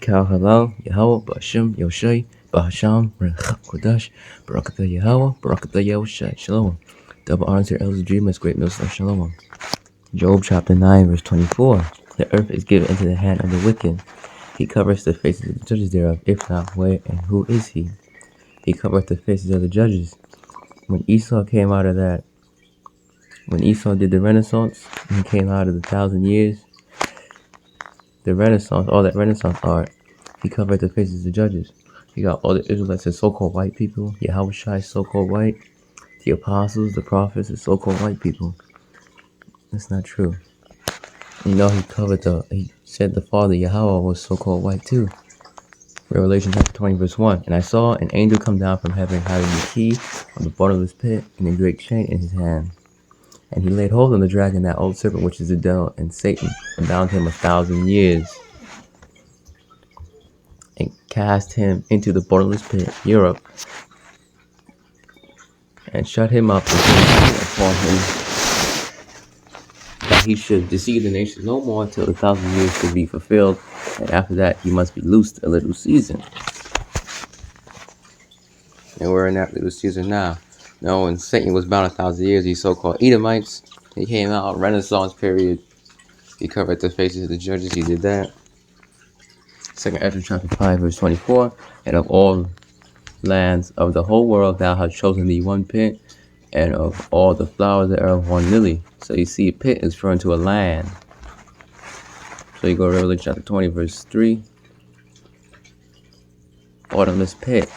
Kal Halal, Yahweh, Bashim, Yoshai, Bahasham, Renchak Kodash, Barakatah Yahweh, Barakatah Yahushai, Shalom. Double honor to elders, dreamers, great Mills, Shalom. Job chapter 9, verse 24. The earth is given into the hand of the wicked. He covers the faces of the judges thereof, if not, where and who is he? He covereth the faces of the judges. When Esau did the Renaissance, and he came out of the 1,000 years, the Renaissance, all that Renaissance art, he covered the faces of the judges. He got all the Israelites as so-called white people. Yahushua is so-called white. The apostles, the prophets, is so-called white people. That's not true. You know, he said the Father, Yahweh, was so-called white too. Revelation chapter 20, verse 1. And I saw an angel come down from heaven, having the key of the bottomless pit and a great chain in his hand. And he laid hold on the dragon, that old serpent, which is the devil and Satan, and bound him 1,000 years, and cast him into the bottomless pit, Europe, and shut him up and put upon him, that he should deceive the nations no more until the 1,000 years should be fulfilled, and after that he must be loosed a little season. And we're in that little season now. Now, when Satan was bound 1,000 years, these so-called Edomites, he came out, Renaissance period, he covered the faces of the judges, he did that. 2nd Ezra chapter 5, verse 24. And of all lands of the whole world thou hast chosen thee one pit, and of all the flowers thereof one lily. So you see, a pit is referring to a land. So you go to Revelation chapter 20, verse 3. Bottomless pit.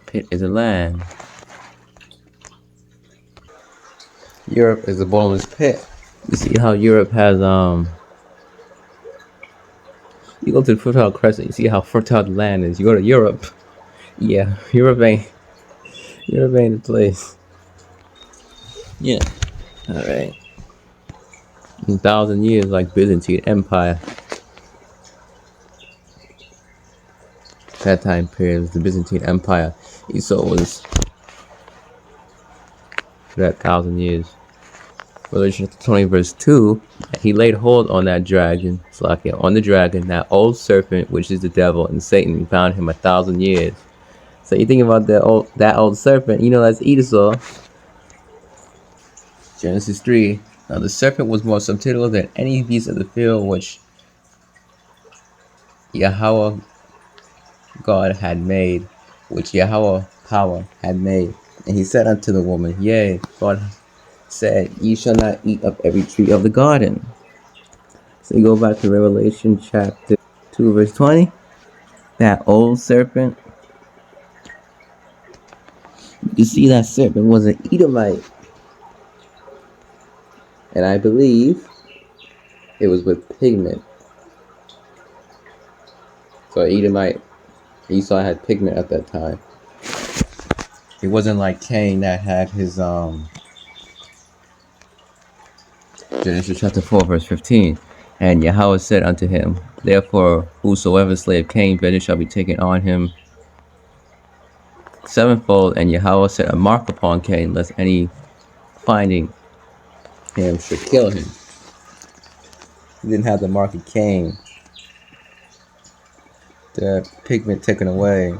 Pit is a land. Europe is a bottomless pit. You see how Europe has you go to the Fertile Crescent, you see how fertile the land is. You go to Europe, yeah, Europe ain't the place. Yeah. Alright. 1,000 years like Byzantine Empire. That time period was the Byzantine Empire. Esau was for that 1,000 years. Revelation 20, verse 2. He laid hold on that dragon, on the dragon, that old serpent, which is the devil, and Satan, and bound him 1,000 years. So you think about that old serpent, you know that's Esau. Genesis 3. Now the serpent was more subtle than any beast of the field which Yahweh God had made, which Yahweh power had made. And he said unto the woman, Yea, God said, Ye shall not eat of every tree of the garden. So you go back to Revelation chapter 2, verse 20. That old serpent. You see, that serpent was an Edomite. And I believe it was with pigment. So Edomite, Esau had pigment at that time. It wasn't like Cain that had his Genesis chapter 4, verse 15. And Yahweh said unto him, Therefore, whosoever slave Cain, vengeance shall be taken on him sevenfold. And Yahweh set a mark upon Cain, lest any finding him should kill him. He didn't have the mark of Cain. The pigment taken away.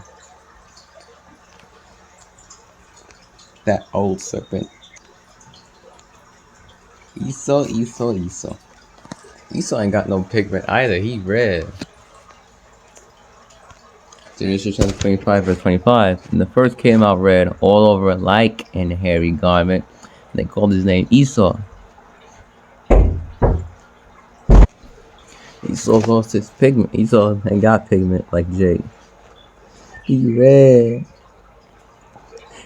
That old serpent. Esau. Esau ain't got no pigment either. He red. Genesis chapter 25, verse 25. And the first came out red all over like an hairy garment. And they called his name Esau. Esau lost his pigment. Esau ain't got pigment like Jake. He red.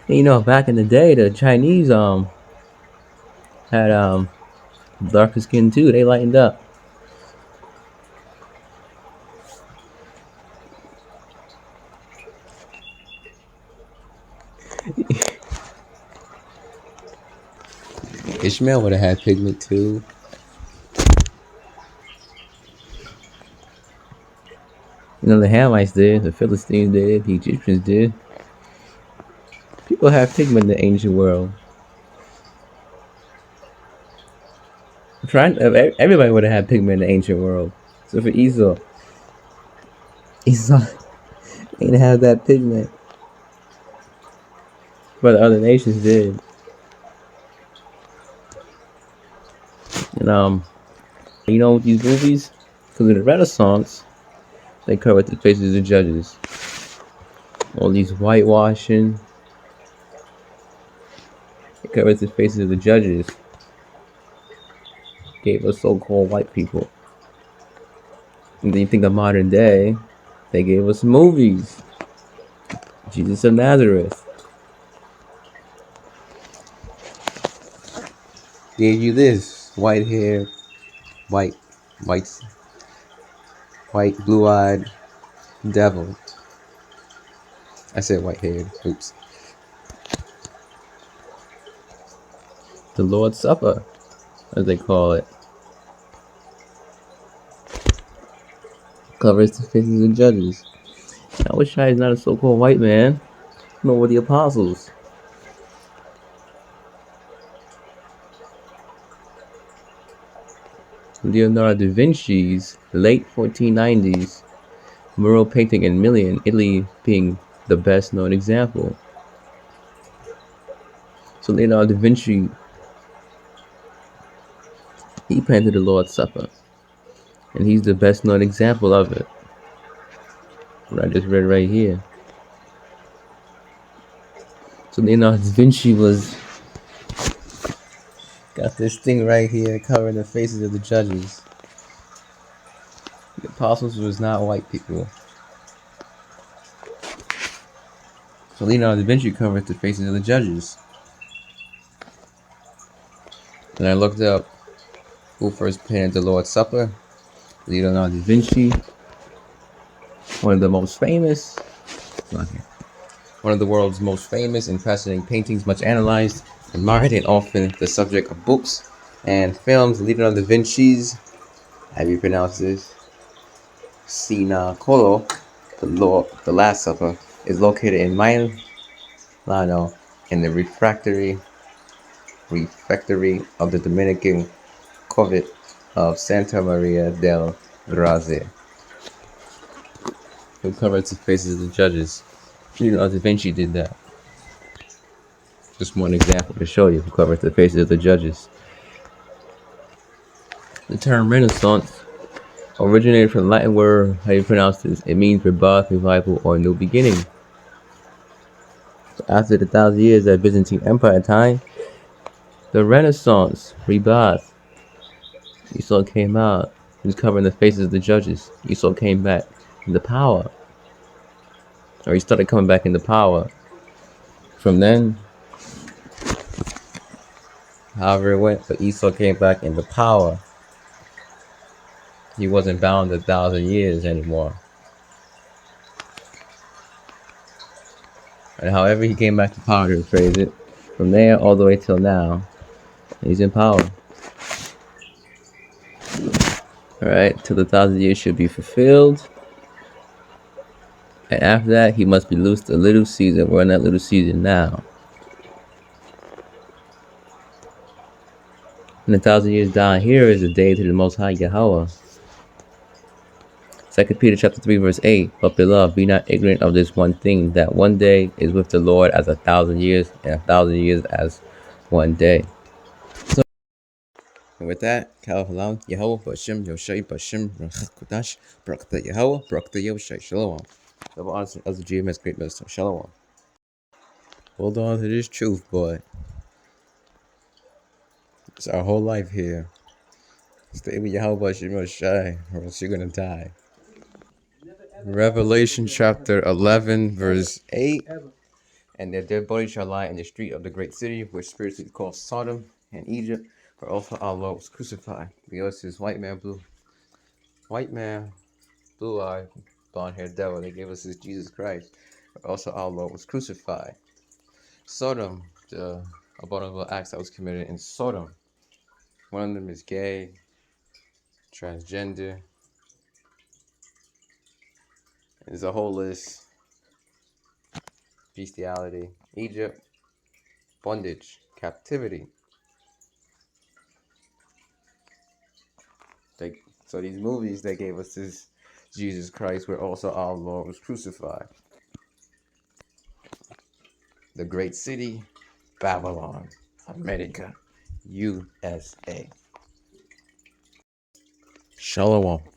And you know, back in the day, the Chinese had darker skin too. They lightened up. Ishmael would have had pigment too. You know, the Hamites did, the Philistines did, the Egyptians did. People have pigment in the ancient world. Everybody would have had pigment in the ancient world. So for Esau ain't have that pigment, but the other nations did. And you know these movies, because in the Renaissance, they covered the faces of the judges. All these whitewashing, they covered the faces of the judges. Gave us so-called white people. And then you think of modern day, they gave us movies. Jesus of Nazareth gave you this white hair, white, white, white, blue-eyed devil. I said white-haired. Oops. The Lord's Supper, as they call it, covers the faces of judges. I wish I was not a so-called white man, nor were the apostles. Leonardo da Vinci's late 1490s mural painting in Milan, Italy, being the best known example. So Leonardo da Vinci, he painted the Lord's Supper, and he's the best known example of it. What I just read right here. So Leonardo da Vinci got this thing right here covering the faces of the judges. The apostles was not white people. So Leonardo da Vinci covered the faces of the judges. And I looked up who first painted the Lord's Supper. Leonardo da Vinci, one of the most famous, one of the world's most famous and fascinating paintings, much analyzed, admired, and often the subject of books and films. Leonardo da Vinci's, how do you pronounce this? Cenacolo, the Last Supper, is located in Milano in the refectory of the Dominican convent of Santa Maria del Grazie, who covers the faces of the judges. Leonardo da Vinci did that. Just one example to show you who covers the faces of the judges. The term Renaissance originated from the Latin word, how you pronounce this? It means rebirth, revival, or new beginning. So after the 1,000 years of Byzantine Empire time, the Renaissance, rebirth, Esau came out. He was covering the faces of the judges. Esau came back into power. Or he started coming back into power. From then, however it went, but Esau came back into power. He wasn't bound to 1,000 years anymore. And however he came back to power, to phrase it, from there all the way till now, he's in power. Alright, till the 1,000 years should be fulfilled. And after that, he must be loosed a little season. We're in that little season now. And the 1,000 years down here is a day to the Most High Yahweh. 2 Peter chapter 3 verse 8. But beloved, be not ignorant of this one thing, that one day is with the Lord as 1,000 years, and 1,000 years as one day. So, and with that, Kalhalam Yahweh Bashim Yoshai Bashim Kudash Brakta Yahweh Brakta Yoshai Shalom. Double honors as the GMS Great Wisdom. Shalom. Hold on to this truth, boy. It's our whole life here. Stay with Yahweh Bashim Yoshai, or else you're gonna die. Revelation chapter 11 verse 8. And their dead bodies shall lie in the street of the great city, which spiritually called Sodom and Egypt, where also our Lord was crucified. The other is white man, blue-eyed, blonde-haired devil. They gave us this Jesus Christ, where also our Lord was crucified. Sodom, the abominable acts that was committed in Sodom. One of them is gay, transgender. There's a whole list. Bestiality. Egypt, bondage, captivity. So these movies that gave us this Jesus Christ, where also our Lord was crucified. The great city, Babylon, America, USA. Shalom.